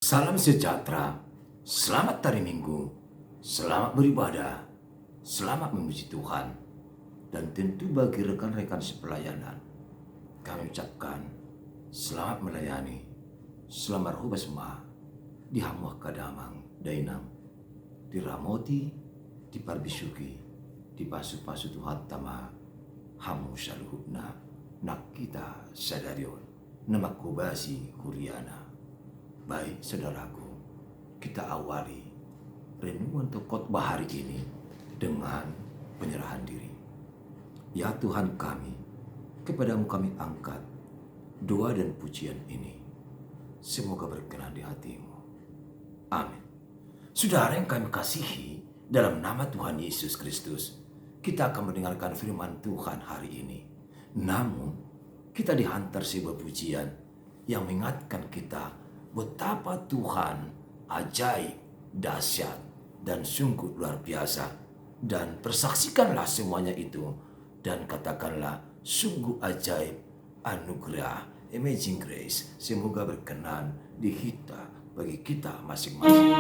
Salam sejahtera, selamat hari Minggu, selamat beribadah, selamat memuji Tuhan, dan tentu bagi rekan-rekan sepelayanan, kami ucapkan selamat melayani, selamat hubasma, di hamuah kadamang, dainam, di ramoti, di parbisuki, di pasu-pasu Tuhan tama, hamu saluhutna, nak kita sadarion, nama kubasi kuriana. Baik saudaraku, kita awali renungan untuk khotbah hari ini dengan penyerahan diri. Ya Tuhan kami, kepadamu kami angkat doa dan pujian ini. Semoga berkenan di hatimu. Amin. Saudara yang kami kasihi, dalam nama Tuhan Yesus Kristus, kita akan mendengarkan firman Tuhan hari ini. Namun, kita dihantar sebuah pujian yang mengingatkan kita betapa Tuhan ajaib, dahsyat, dan sungguh luar biasa. Dan persaksikanlah semuanya itu. Dan katakanlah sungguh ajaib, anugerah, amazing grace. Semoga berkenan di kita, bagi kita masing-masing.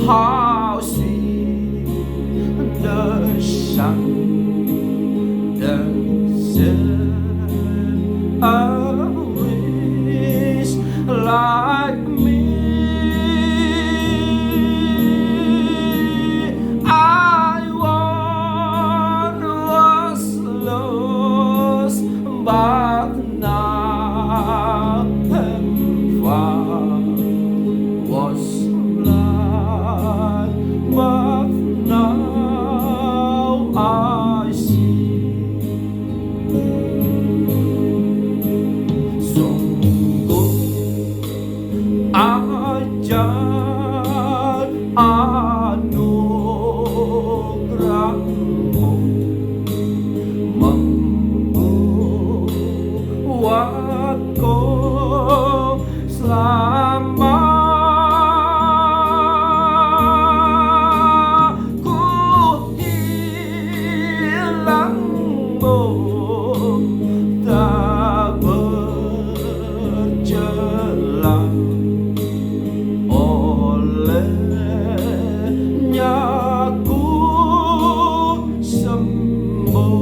How sweet the sound, the sound always like me. I once was lost, but now am found. Was but now I see. Sungguh ajaib anugerahmu, membuatku selamat. Tak bercelah, olehnya ku sembuh.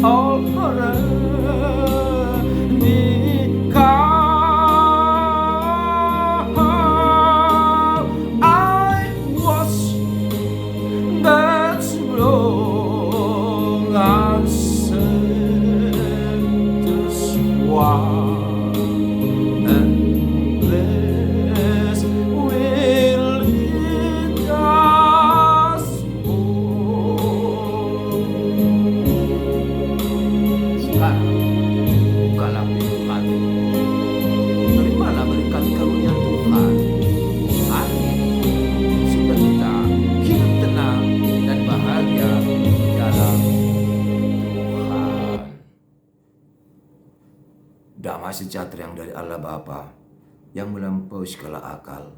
All I was that's wrong. I said this one and this will lead us bukalah pintu hati, terimalah berkat karunia Tuhan. Hari ini sudah kita hidup tenang dan bahagia di dalam Tuhan. Damai sejahtera yang dari Allah Bapa, yang melampaui segala akal,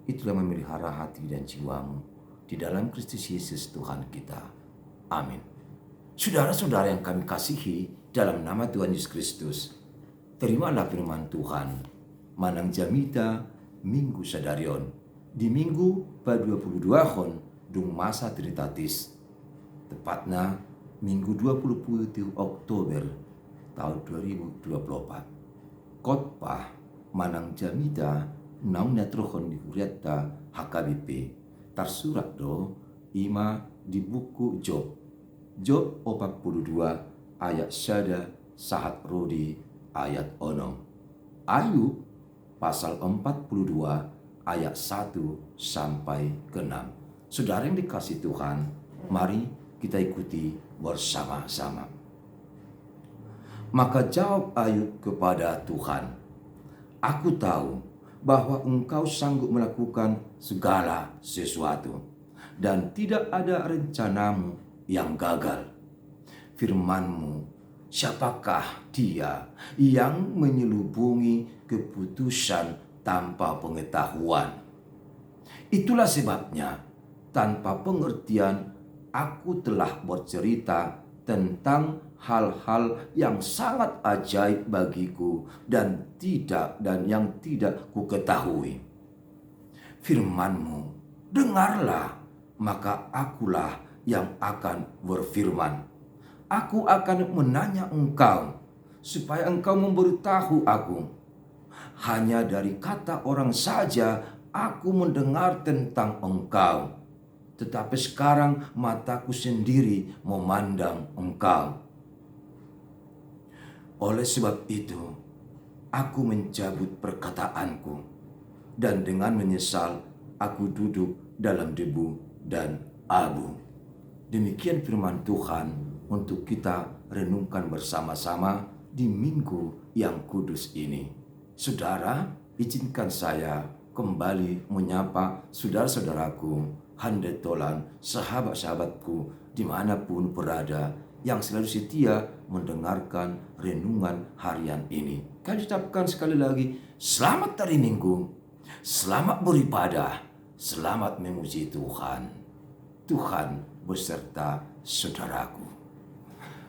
itulah memelihara hati dan jiwamu di dalam Kristus Yesus Tuhan kita. Amin. Saudara-saudara yang kami kasihi, dalam nama Tuhan Yesus Kristus, terimalah firman Tuhan. Manang jamita Minggu sadarion, di Minggu 22 dung masa tritatis, tepatnya Minggu 27 Oktober tahun 2024. Khotbah manang jamida naunnya trohon di huriata HKBP tersurat do ima di buku Job 42 ayat syada sahat rodi ayat ono. Ayub pasal 42 ayat 1 sampai ke 6. Saudara yang dikasih Tuhan, mari kita ikuti bersama-sama. Maka jawab Ayub kepada Tuhan, "Aku tahu bahwa Engkau sanggup melakukan segala sesuatu, dan tidak ada rencanamu yang gagal. Firman-Mu, siapakah dia yang menyelubungi keputusan tanpa pengetahuan? Itulah sebabnya tanpa pengertian aku telah bercerita tentang hal-hal yang sangat ajaib bagiku dan yang tidak kuketahui. Firman-Mu, dengarlah, maka akulah yang akan berfirman. Aku akan menanya Engkau, supaya Engkau memberitahu aku. Hanya dari kata orang saja aku mendengar tentang Engkau, tetapi sekarang mataku sendiri memandang Engkau. Oleh sebab itu, aku mencabut perkataanku, dan dengan menyesal aku duduk dalam debu dan abu." Demikian firman Tuhan untuk kita renungkan bersama-sama di minggu yang kudus ini. Saudara, izinkan saya kembali menyapa saudara-saudaraku, handetolan, sahabat-sahabatku dimanapun berada yang selalu setia mendengarkan renungan harian ini. Kami ucapkan sekali lagi, selamat hari Minggu, selamat beribadah, selamat memuji Tuhan. Tuhan beserta saudaraku.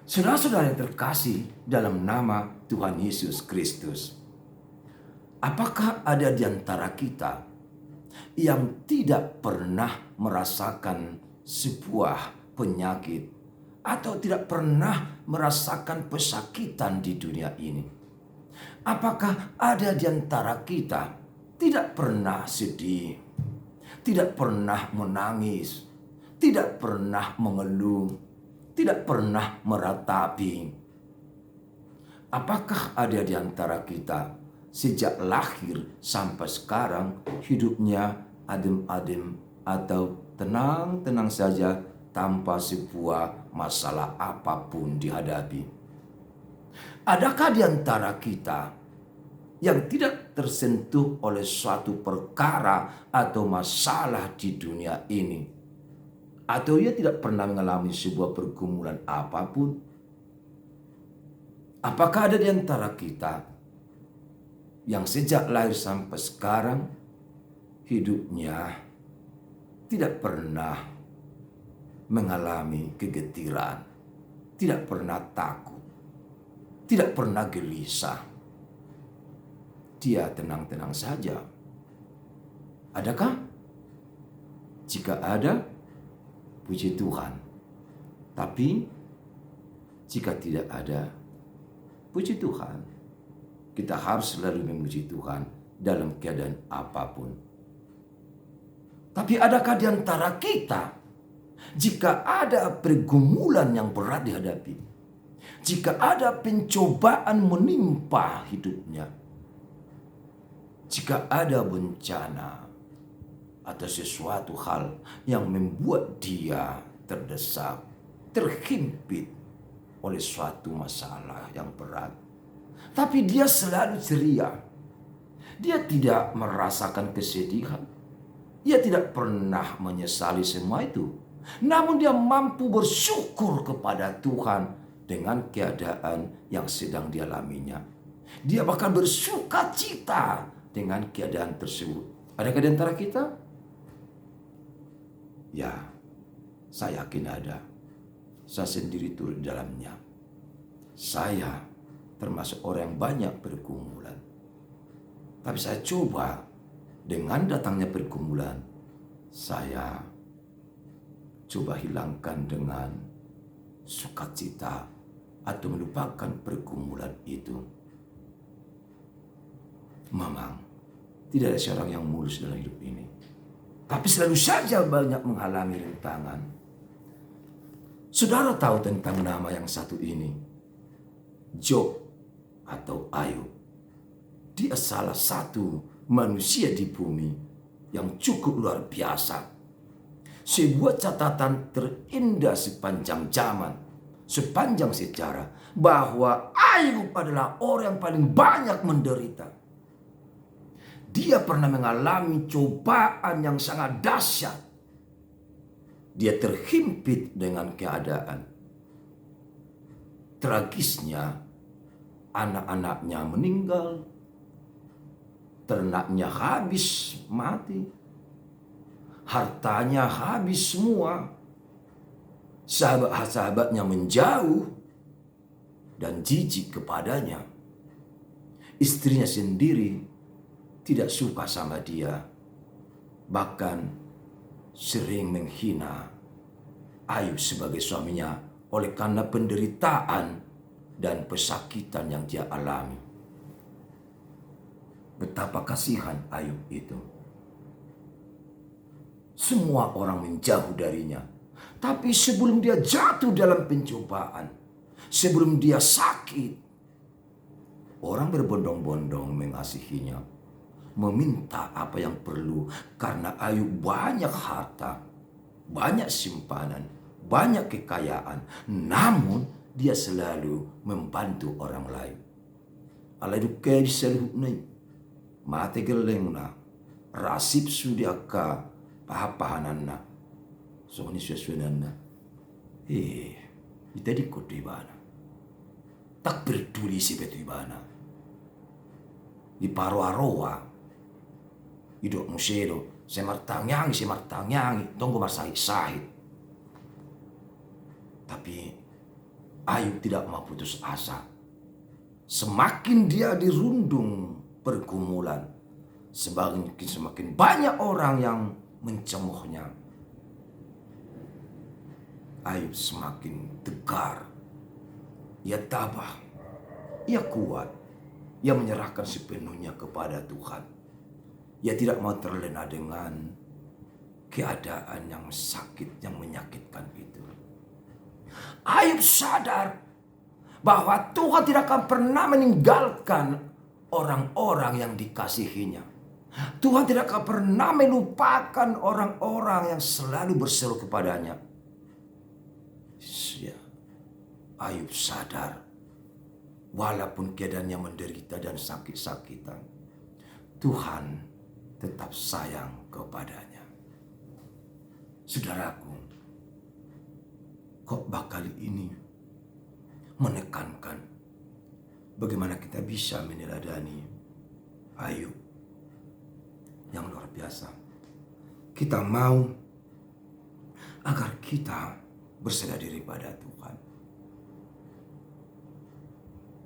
Saudara-saudara yang terkasih dalam nama Tuhan Yesus Kristus, apakah ada di antara kita yang tidak pernah merasakan sebuah penyakit atau tidak pernah merasakan pesakitan di dunia ini? Apakah ada di antara kita tidak pernah sedih, tidak pernah menangis, tidak pernah mengeluh, tidak pernah meratapi? Apakah ada di antara kita sejak lahir sampai sekarang hidupnya adem-adem atau tenang-tenang saja tanpa sebuah masalah apapun dihadapi? Adakah di antara kita yang tidak tersentuh oleh suatu perkara atau masalah di dunia ini, atau ia tidak pernah mengalami sebuah pergumulan apapun? Apakah ada di antara kita yang sejak lahir sampai sekarang hidupnya tidak pernah mengalami kegetiran, tidak pernah takut, tidak pernah gelisah? Dia tenang-tenang saja. Adakah? Jika ada, puji Tuhan. Tapi jika tidak ada, puji Tuhan. Kita harus selalu memuji Tuhan dalam keadaan apapun. Tapi adakah di antara kita, jika ada pergumulan yang berat dihadapi, jika ada pencobaan menimpa hidupnya, jika ada bencana atau sesuatu hal yang membuat dia terdesak, terhimpit oleh suatu masalah yang berat, tapi dia selalu ceria, dia tidak merasakan kesedihan, dia tidak pernah menyesali semua itu, namun dia mampu bersyukur kepada Tuhan dengan keadaan yang sedang dialaminya. Dia bahkan bersuka cita dengan keadaan tersebut. Adakah di antara kita? Ya, saya yakin ada. Saya sendiri turut di dalamnya. Saya termasuk orang yang banyak pergumulan. Tapi saya coba dengan datangnya pergumulan, saya coba hilangkan dengan sukacita atau melupakan pergumulan itu. Memang tidak ada seorang yang mulus dalam hidup ini, tapi selalu saja banyak mengalami rintangan. Saudara tahu tentang nama yang satu ini, Job atau Ayub. Dia salah satu manusia di bumi yang cukup luar biasa. Sebuah catatan terindah sepanjang zaman, sepanjang sejarah, bahwa Ayub adalah orang yang paling banyak menderita. Dia pernah mengalami cobaan yang sangat dahsyat. Dia terhimpit dengan keadaan. Tragisnya, anak-anaknya meninggal, ternaknya habis mati, hartanya habis semua, sahabat-sahabatnya menjauh dan jijik kepadanya. Istrinya sendiri tidak suka sama dia, bahkan sering menghina Ayub sebagai suaminya oleh karena penderitaan dan pesakitan yang dia alami. Betapa kasihan Ayub itu. Semua orang menjauh darinya. Tapi sebelum dia jatuh dalam pencobaan, sebelum dia sakit, orang berbondong-bondong mengasihinya, meminta apa yang perlu, karena Ayub banyak harta, banyak simpanan, banyak kekayaan, namun dia selalu membantu orang lain. Alai dukai diseluhnya, mate gelengna, rasib sudiaka pahapahananna, soni suasunanna. Kita di kota ibana, tak peduli si betu ibana. Di paro-aroa, idok muselo, semartanyangi, tunggu marsahit-sahit. Tapi Ayub tidak mau putus asa. Semakin dia dirundung pergumulan, semakin banyak orang yang mencemoohnya. Ayub semakin tegar. Ia tabah, ia kuat, ia menyerahkan sepenuhnya kepada Tuhan. Ia tidak mau terlena dengan keadaan yang sakit, yang menyakitkan itu. Ayub sadar bahwa Tuhan tidak akan pernah meninggalkan orang-orang yang dikasihinya. Tuhan tidak akan pernah melupakan orang-orang yang selalu berseru kepadanya. Ayub sadar, walaupun keadaannya menderita dan sakit-sakitan, Tuhan tetap sayang kepadanya. Saudaraku, khotbah kali ini menekankan bagaimana kita bisa meneladani Ayub yang luar biasa. Kita mau agar kita berserah diri pada Tuhan.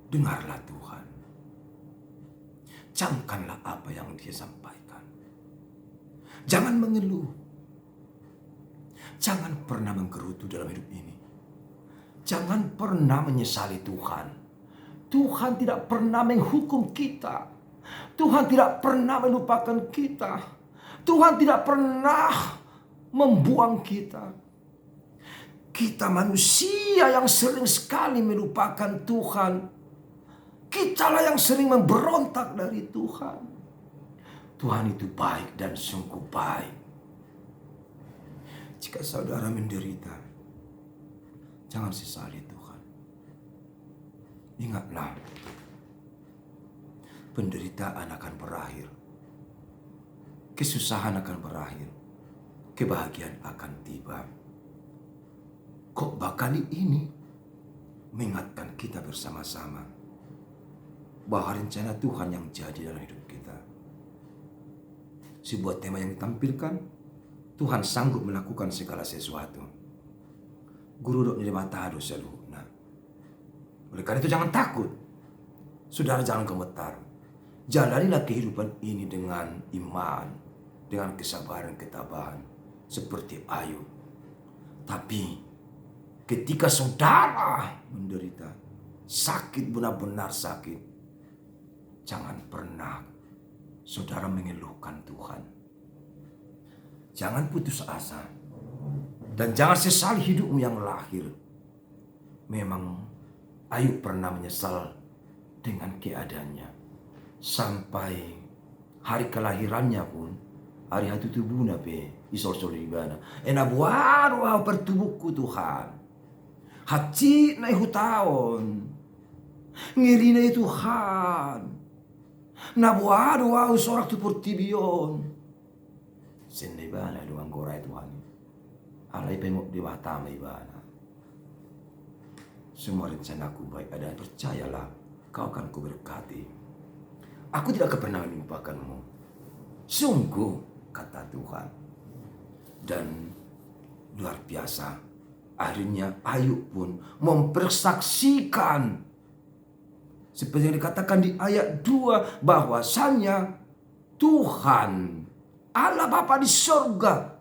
Dengarlah Tuhan. Camkanlah apa yang Dia sampaikan. Jangan mengeluh. Jangan pernah menggerutu dalam hidup ini. Jangan pernah menyesali Tuhan. Tuhan tidak pernah menghukum kita. Tuhan tidak pernah melupakan kita. Tuhan tidak pernah membuang kita. Kita manusia yang sering sekali melupakan Tuhan. Kitalah yang sering memberontak dari Tuhan. Tuhan itu baik dan sungguh baik. Jika saudara menderita, jangan sesali Tuhan. Ingatlah, penderitaan akan berakhir. Kesusahan akan berakhir. Kebahagiaan akan tiba. Khotbah kali ini mengingatkan kita bersama-sama bahwa rencana Tuhan yang jadi dalam hidup kita. Sebuah tema yang ditampilkan, Tuhan sanggup melakukan segala sesuatu. Guru dok matado seluhna. Oleh karena itu jangan takut. Saudara jangan gemetar. Jalanilah kehidupan ini dengan iman, dengan kesabaran, ketabahan, seperti Ayub. Tapi ketika saudara menderita, sakit benar-benar sakit, jangan pernah saudara mengeluhkan Tuhan. Jangan putus asa. Dan jangan sesali hidupmu yang lahir. Memang Ayub pernah menyesal dengan keadaannya. Sampai hari kelahirannya pun, hari hatu tubuhnya isol-sol di bana. Enabuaru au pertubuhku Tuhan. Hati na ihutaon. Ngiri na Tuhan. Nabuaru au sorak tu portibion. Sende bana doang gorai Tuhan. Alai pengok di watama ibana. Semua rencanaku baik ada, percayalah kau akan kuberkati. Aku tidak akan pernah melupakanmu. Sungguh, kata Tuhan. Dan luar biasa, akhirnya Ayub pun mempersaksikan seperti yang dikatakan di ayat 2, bahwasannya Tuhan Allah Bapa di surga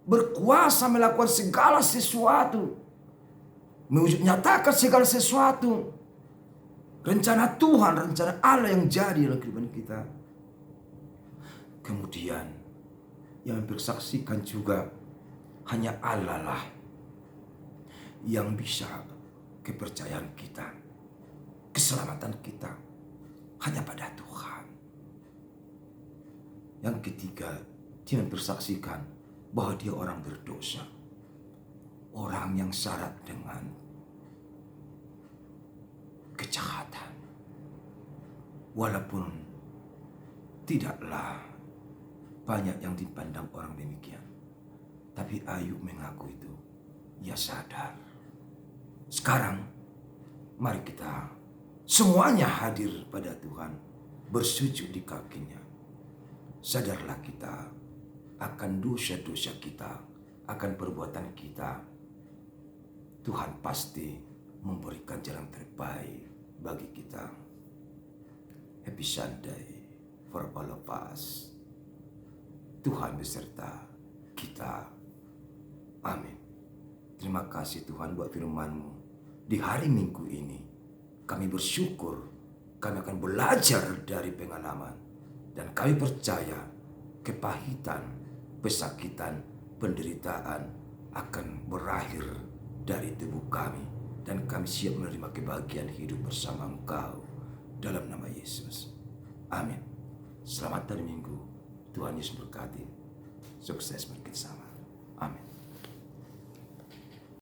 berkuasa melakukan segala sesuatu, menyatakan segala sesuatu. Rencana Tuhan, rencana Allah yang jadi dalam kehidupan kita. Kemudian yang bersaksikan juga hanya Allah lah yang bisa kepercayaan kita, keselamatan kita hanya pada Tuhan. Yang ketiga, dia bersaksikan bahwa dia orang berdosa, orang yang syarat dengan kejahatan. Walaupun tidaklah banyak yang dipandang orang demikian, tapi Ayub mengaku itu. Ia sadar. Sekarang mari kita semuanya hadir pada Tuhan, bersujud di kakinya. Sadarlah kita akan dosa-dosa kita, akan perbuatan kita. Tuhan pasti memberikan jalan terbaik bagi kita. Happy Sunday for all of us. Tuhan beserta kita. Amin. Terima kasih Tuhan buat firman-Mu. Di hari Minggu ini kami bersyukur, kami akan belajar dari pengalaman. Dan kami percaya kepahitan, pesakitan, penderitaan akan berakhir dari tubuh kami. Dan kami siap menerima kebahagiaan hidup bersama Engkau. Dalam nama Yesus. Amin. Selamat hari Minggu. Tuhan Yesus berkati. Sukses bersama. Amin.